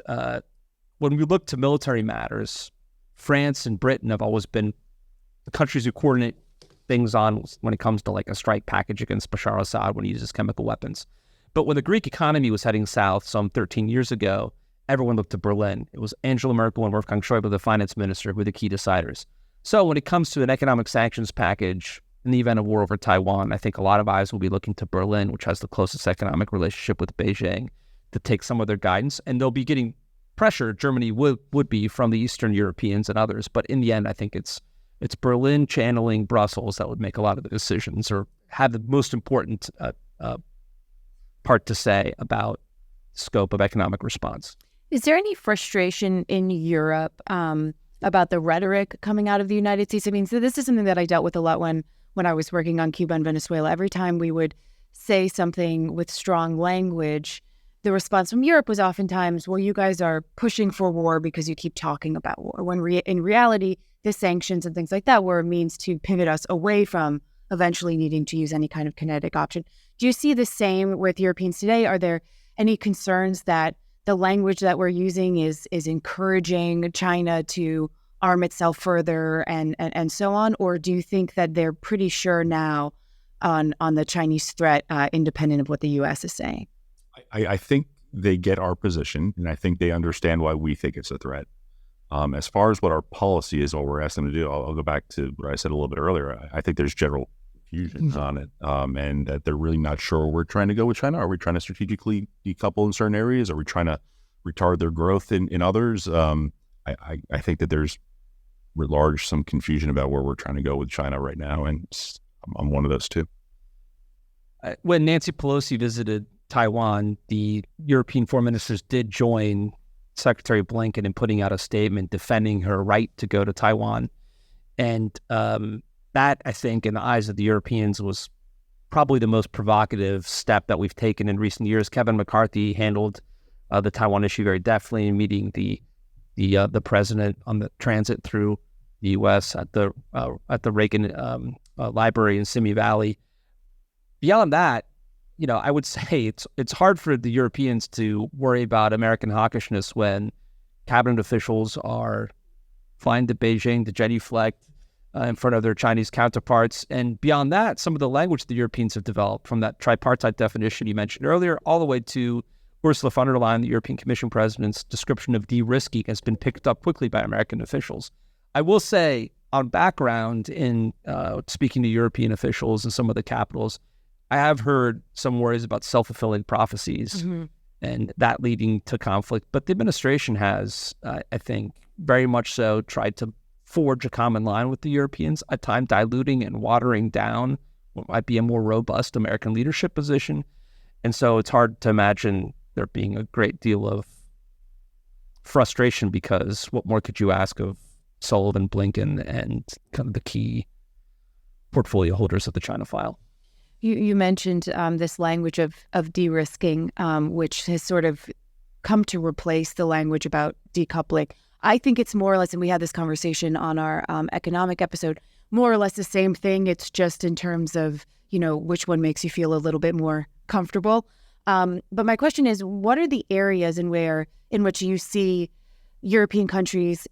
Speaker 2: when we look to military matters, France and Britain have always been the countries who coordinate things on when it comes to like a strike package against Bashar Assad when he uses chemical weapons. But when the Greek economy was heading south some 13 years ago, everyone looked to Berlin. It was Angela Merkel and Wolfgang Schäuble, the finance minister, who were the key deciders. So when it comes to an economic sanctions package in the event of war over Taiwan, I think a lot of eyes will be looking to Berlin, which has the closest economic relationship with Beijing, to take some of their guidance. And they'll be getting pressure, Germany would be, from the Eastern Europeans and others. But in the end, I think it's Berlin channeling Brussels that would make a lot of the decisions or have the most important part to say about scope of economic response.
Speaker 1: Is there any frustration in Europe about the rhetoric coming out of the United States? I mean, so this is something that I dealt with a lot when I was working on Cuba and Venezuela. Every time we would say something with strong language, the response from Europe was oftentimes, well, you guys are pushing for war because you keep talking about war. When in reality, the sanctions and things like that were a means to pivot us away from eventually needing to use any kind of kinetic option. Do you see the same with Europeans today? Are there any concerns that the language that we're using is encouraging China to arm itself further and so on? Or do you think that they're pretty sure now on the Chinese threat, independent of what the U.S. is saying?
Speaker 3: I think they get our position, and I think they understand why we think it's a threat. As far as what our policy is, what we're asking them to do, I'll go back to what I said a little bit earlier. I think there's general confusion on it, and that they're really not sure where we're trying to go with China. Are we trying to strategically decouple in certain areas? Are we trying to retard their growth in others? I think that there's writ large some confusion about where we're trying to go with China right now, and I'm one of those too.
Speaker 2: When Nancy Pelosi visited Taiwan, the European foreign ministers did join Secretary Blinken in putting out a statement defending her right to go to Taiwan. And that, I think, in the eyes of the Europeans, was probably the most provocative step that we've taken in recent years. Kevin McCarthy handled the Taiwan issue very deftly, meeting the president on the transit through the U.S. at the Reagan Library in Simi Valley. Beyond that, I would say it's hard for the Europeans to worry about American hawkishness when cabinet officials are flying to Beijing to genuflect in front of their Chinese counterparts. And beyond that, some of the language the Europeans have developed, from that tripartite definition you mentioned earlier, all the way to Ursula von der Leyen, the European Commission president's description of de-risking, has been picked up quickly by American officials. I will say, on background in speaking to European officials in some of the capitals, I have heard some worries about self-fulfilling prophecies and that leading to conflict. But the administration has, I think, very much so tried to forge a common line with the Europeans, at times diluting and watering down what might be a more robust American leadership position. And so it's hard to imagine there being a great deal of frustration, because what more could you ask of Sullivan, Blinken, and kind of the key portfolio holders of the China file?
Speaker 1: You mentioned this language of de-risking, which has sort of come to replace the language about decoupling. I think it's more or less, and we had this conversation on our economic episode, more or less the same thing. It's just in terms of, which one makes you feel a little bit more comfortable. But my question is, what are the areas in which you see European countries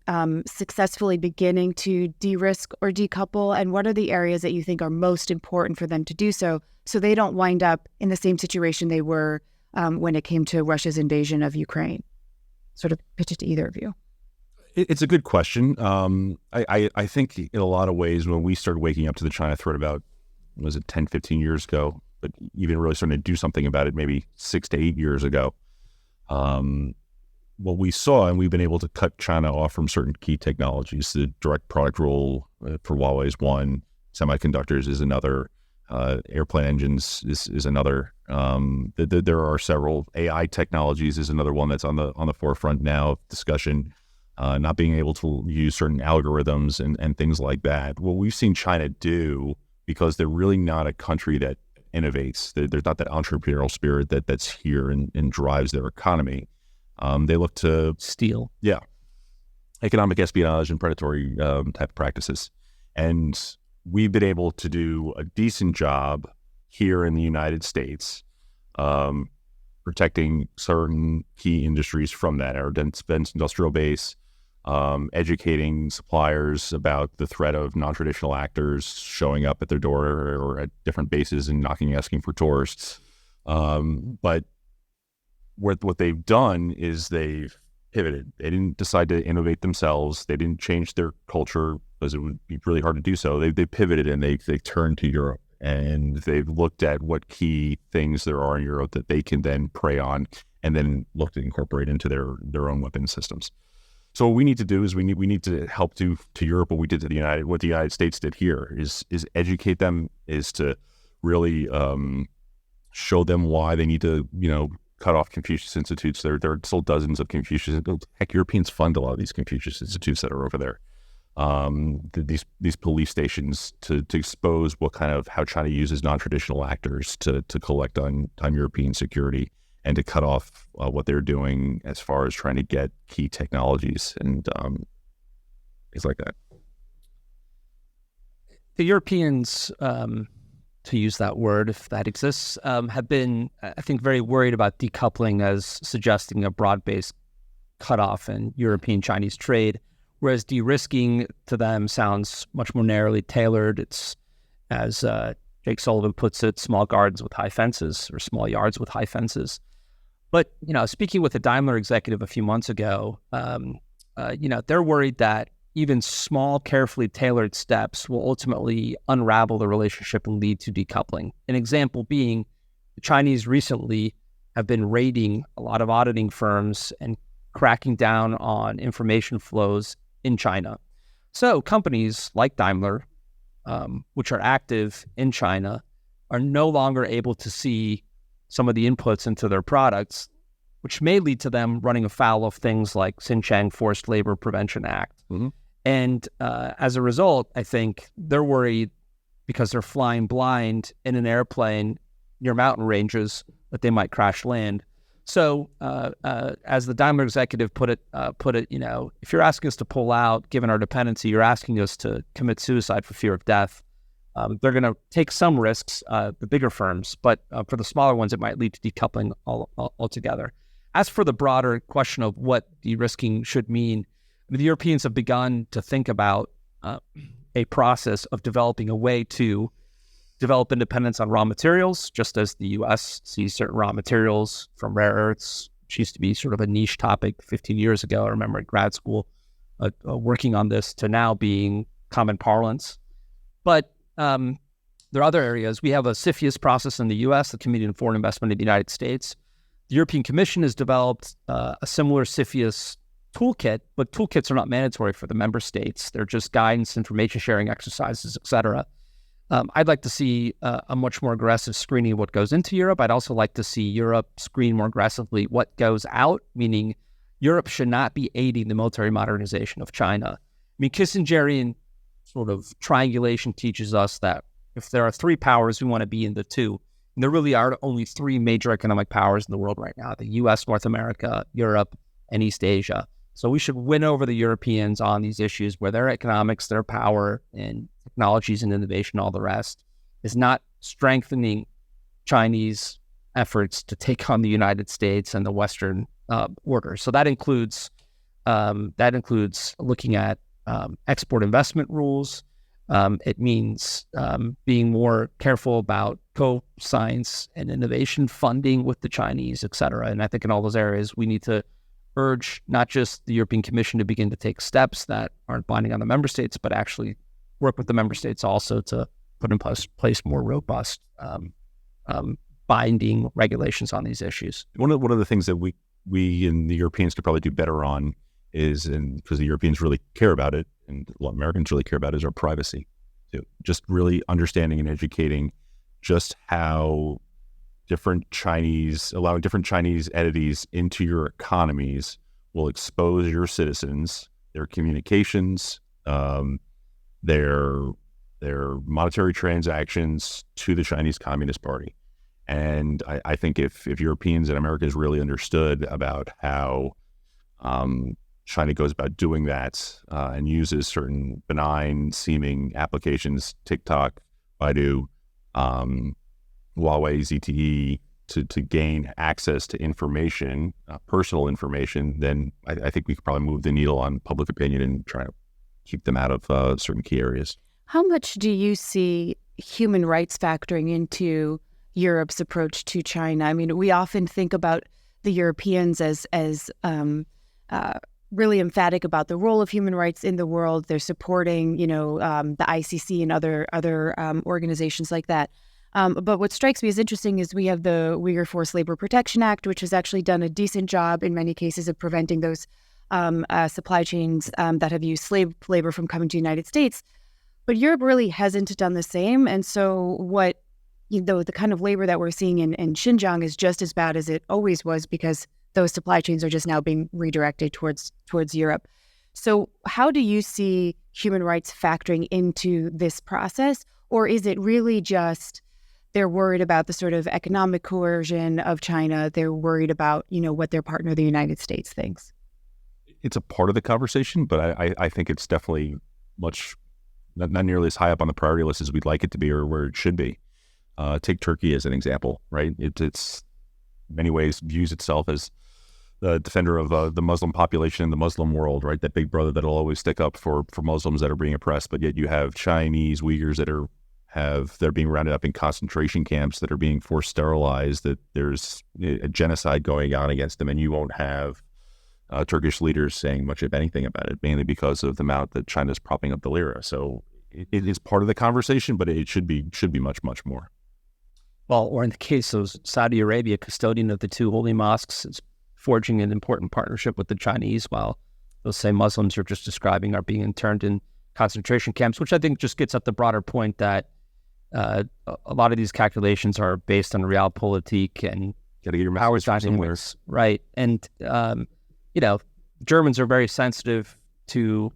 Speaker 1: successfully beginning to de-risk or decouple, and what are the areas that you think are most important for them to do so they don't wind up in the same situation they were when it came to Russia's invasion of Ukraine? Sort of pitch it to either of you.
Speaker 3: It's a good question. I think in a lot of ways, when we started waking up to the China threat about, 10, 15 years ago, but even really starting to do something about it maybe 6 to 8 years ago, what we saw, and we've been able to cut China off from certain key technologies. The direct product rule for Huawei is one, semiconductors is another, airplane engines is another. There are several. AI technologies is another one that's on the forefront now of discussion. Not being able to use certain algorithms and things like that. What we've seen China do, because they're really not a country that innovates, there's not that entrepreneurial spirit that's here and drives their economy. They look to
Speaker 2: steal.
Speaker 3: Yeah. Economic espionage and predatory type of practices. And we've been able to do a decent job here in the United States protecting certain key industries from that, our defense industrial base, educating suppliers about the threat of non-traditional actors showing up at their door or at different bases and asking for tourists. But what they've done is they've pivoted. They didn't decide to innovate themselves. They didn't change their culture, because it would be really hard to do so. They pivoted, and they turned to Europe, and they've looked at what key things there are in Europe that they can then prey on, and then look to incorporate into their own weapon systems. So what we need to do is we need to help to Europe what the United States did here is educate them, is to really show them why they need to cut off Confucius Institutes. There are still dozens of Confucius. Heck, Europeans fund a lot of these Confucius Institutes that are over there. These police stations to expose how China uses non-traditional actors to collect on European security, and to cut off what they're doing as far as trying to get key technologies and things like that.
Speaker 2: The Europeans, to use that word, if that exists, have been, I think, very worried about decoupling as suggesting a broad-based cutoff in European-Chinese trade, whereas de-risking to them sounds much more narrowly tailored. It's, as Jake Sullivan puts it, small gardens with high fences, or small yards with high fences. But, speaking with a Daimler executive a few months ago, they're worried that even small, carefully tailored steps will ultimately unravel the relationship and lead to decoupling. An example being, the Chinese recently have been raiding a lot of auditing firms and cracking down on information flows in China. So companies like Daimler, which are active in China, are no longer able to see some of the inputs into their products, which may lead to them running afoul of things like Xinjiang Forced Labor Prevention Act.
Speaker 3: Mm-hmm.
Speaker 2: And as a result, I think they're worried, because they're flying blind in an airplane near mountain ranges, that they might crash land. So as the Daimler executive put it, if you're asking us to pull out, given our dependency, you're asking us to commit suicide for fear of death. They're going to take some risks, the bigger firms, but for the smaller ones, it might lead to decoupling altogether. As for the broader question of what de-risking should mean, the Europeans have begun to think about a process of developing a way to develop independence on raw materials, just as the U.S. sees certain raw materials from rare earths, which used to be sort of a niche topic 15 years ago. I remember in grad school working on this, to now being common parlance. But there are other areas. We have a CFIUS process in the U.S., the Committee on Foreign Investment in the United States. The European Commission has developed a similar CFIUS toolkit, but toolkits are not mandatory for the member states. They're just guidance, information sharing exercises, et cetera. I'd like to see a much more aggressive screening of what goes into Europe. I'd also like to see Europe screen more aggressively what goes out, meaning Europe should not be aiding the military modernization of China. I mean, Kissingerian sort of triangulation teaches us that if there are three powers, we want to be in the two. And there really are only three major economic powers in the world right now: the U.S., North America, Europe, and East Asia. So we should win over the Europeans on these issues where their economics, their power, and technologies and innovation, all the rest, is not strengthening Chinese efforts to take on the United States and the Western order. So that includes looking at export investment rules. It means being more careful about co-science and innovation funding with the Chinese, et cetera. And I think in all those areas, we need to urge not just the European Commission to begin to take steps that aren't binding on the member states, but actually work with the member states also to put in place more robust binding regulations on these issues.
Speaker 3: One of the things that we and the Europeans could probably do better on is, and because the Europeans really care about it, and a lot of Americans really care about it, is our privacy. So just really understanding and educating just how allowing different Chinese entities into your economies will expose your citizens, their communications, their monetary transactions to the Chinese Communist Party. And I think if Europeans and Americans really understood about how China goes about doing that and uses certain benign seeming applications, TikTok, Baidu, Huawei, ZTE, to gain access to information, personal information, then I think we could probably move the needle on public opinion and try to keep them out of certain key areas.
Speaker 1: How much do you see human rights factoring into Europe's approach to China? I mean, we often think about the Europeans as really emphatic about the role of human rights in the world. They're supporting, the ICC and other organizations like that. But what strikes me as interesting is we have the Uyghur Forced Labor Protection Act, which has actually done a decent job in many cases of preventing those supply chains that have used slave labor from coming to the United States. But Europe really hasn't done the same. And so the kind of labor that we're seeing in Xinjiang is just as bad as it always was, because those supply chains are just now being redirected towards Europe. So how do you see human rights factoring into this process? Or is it really just they're worried about the sort of economic coercion of China? They're worried about, what their partner, the United States, thinks?
Speaker 3: It's a part of the conversation, but I think it's definitely not nearly as high up on the priority list as we'd like it to be, or where it should be. Take Turkey as an example, right? It's in many ways views itself as the defender of the Muslim population in the Muslim world, right? That big brother that'll always stick up for Muslims that are being oppressed, but yet you have Chinese Uyghurs that are being rounded up in concentration camps, that are being forced sterilized, that there's a genocide going on against them, and you won't have Turkish leaders saying much of anything about it, mainly because of the amount that China's propping up the lira. So it is part of the conversation, but it should be much, much more.
Speaker 2: Well, or in the case of Saudi Arabia, custodian of the two holy mosques, is forging an important partnership with the Chinese, while those same Muslims you're just describing are being interned in concentration camps, which I think just gets at the broader point that a lot of these calculations are based on realpolitik and
Speaker 3: Gotta get your
Speaker 2: power
Speaker 3: message from somewhere.
Speaker 2: dynamics, right? And Germans are very sensitive to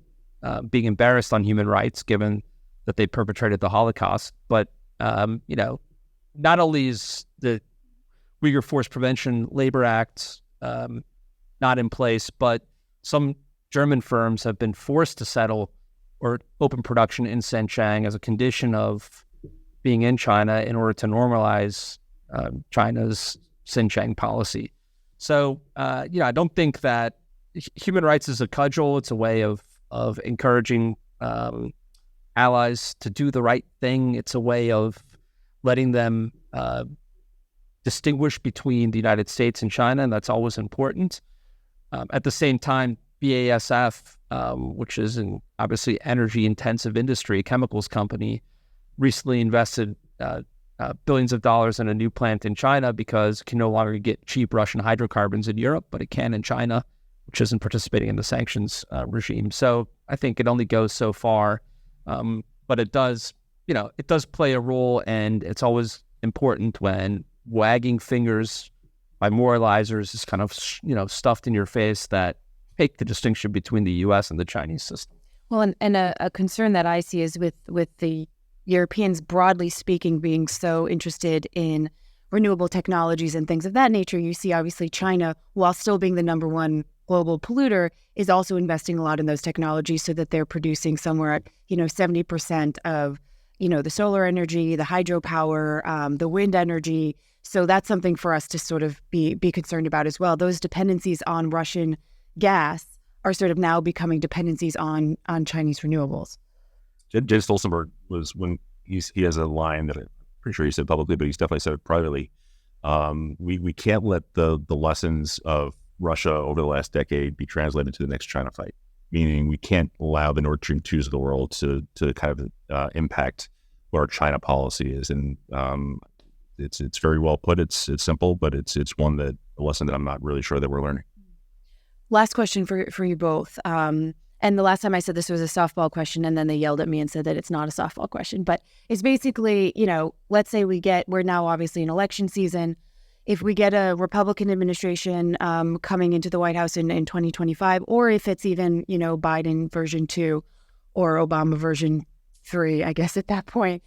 Speaker 2: being embarrassed on human rights, given that they perpetrated the Holocaust. But not only is the Uyghur Forced Prevention Labor Act not in place, but some German firms have been forced to settle or open production in Xinjiang as a condition of being in China in order to normalize China's Xinjiang policy. So, I don't think that human rights is a cudgel. It's a way of encouraging allies to do the right thing. It's a way of letting them distinguish between the United States and China, and that's always important. At the same time, BASF, which is an obviously energy-intensive industry, chemicals company, recently invested billions of dollars in a new plant in China because it can no longer get cheap Russian hydrocarbons in Europe, but it can in China, which isn't participating in the sanctions regime. So I think it only goes so far, but it does play a role, and it's always important when wagging fingers by moralizers is kind of, stuffed in your face that make the distinction between the U.S. and the Chinese system.
Speaker 1: Well, and a concern that I see is with the Europeans, broadly speaking, being so interested in renewable technologies and things of that nature. You see, obviously, China, while still being the number one global polluter, is also investing a lot in those technologies so that they're producing somewhere at, 70% of, the solar energy, the hydropower, the wind energy. So that's something for us to sort of be concerned about as well. Those dependencies on Russian gas are sort of now becoming dependencies on Chinese renewables.
Speaker 3: Jens Stoltenberg was, when he has a line that I'm pretty sure he said publicly, but he's definitely said it privately. We can't let the lessons of Russia over the last decade be translated to the next China fight. Meaning we can't allow the Nord Stream 2s of the world to kind of impact what our China policy is. And it's very well put. It's simple, but it's a lesson that I'm not really sure that we're learning.
Speaker 1: Last question for you both. And the last time I said this was a softball question, and then they yelled at me and said that it's not a softball question. But it's basically, let's say we're now obviously in election season. If we get a Republican administration coming into the White House in 2025, or if it's even, Biden version 2 or Obama version 3, I guess at that point,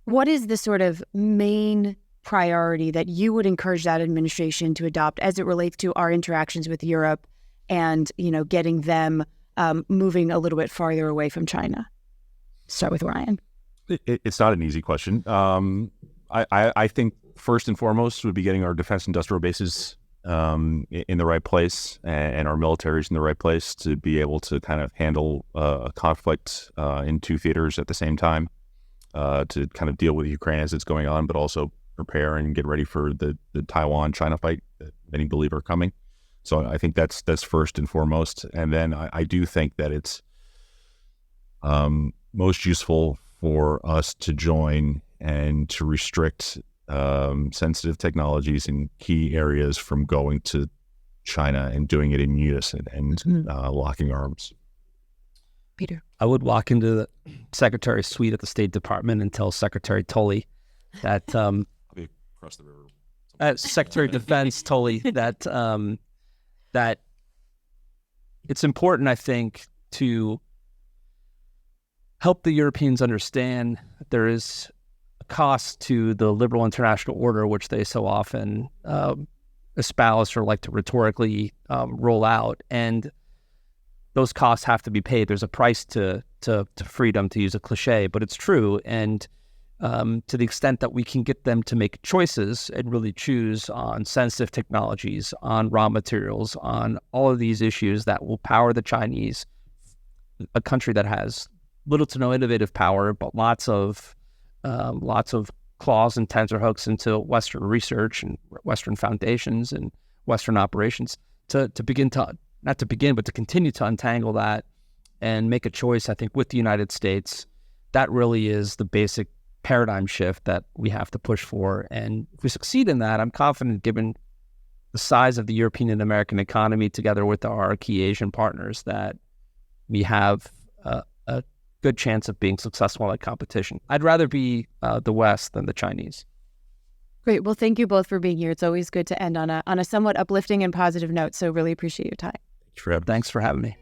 Speaker 1: what is the sort of main priority that you would encourage that administration to adopt as it relates to our interactions with Europe and, getting them moving a little bit farther away from China? Start with Ryan.
Speaker 3: It's not an easy question. I think first and foremost would be getting our defense industrial bases in the right place and our militaries in the right place to be able to kind of handle a conflict in two theaters at the same time, to kind of deal with Ukraine as it's going on, but also prepare and get ready for the Taiwan-China fight that many believe are coming. So I think that's first and foremost. And then I do think that it's most useful for us to join and to restrict sensitive technologies in key areas from going to China and doing it in unison and locking arms.
Speaker 1: Peter?
Speaker 2: I would walk into the Secretary's suite at the State Department and tell Secretary Tully that
Speaker 3: I'll be across the river.
Speaker 2: Secretary of Defense Tully that it's important, I think, to help the Europeans understand that there is a cost to the liberal international order, which they so often espouse or like to rhetorically roll out. And those costs have to be paid. There's a price to freedom, to use a cliche, but it's true. And to the extent that we can get them to make choices and really choose on sensitive technologies, on raw materials, on all of these issues that will power the Chinese, a country that has little to no innovative power, but lots of claws and tenterhooks into Western research and Western foundations and Western operations to continue to untangle that and make a choice, I think, with the United States. That really is the basic paradigm shift that we have to push for. And if we succeed in that, I'm confident, given the size of the European and American economy together with our key Asian partners, that we have a good chance of being successful in that competition. I'd rather be the West than the Chinese.
Speaker 1: Great. Well, thank you both for being here. It's always good to end on a somewhat uplifting and positive note. So really appreciate your time.
Speaker 2: Thanks for having me.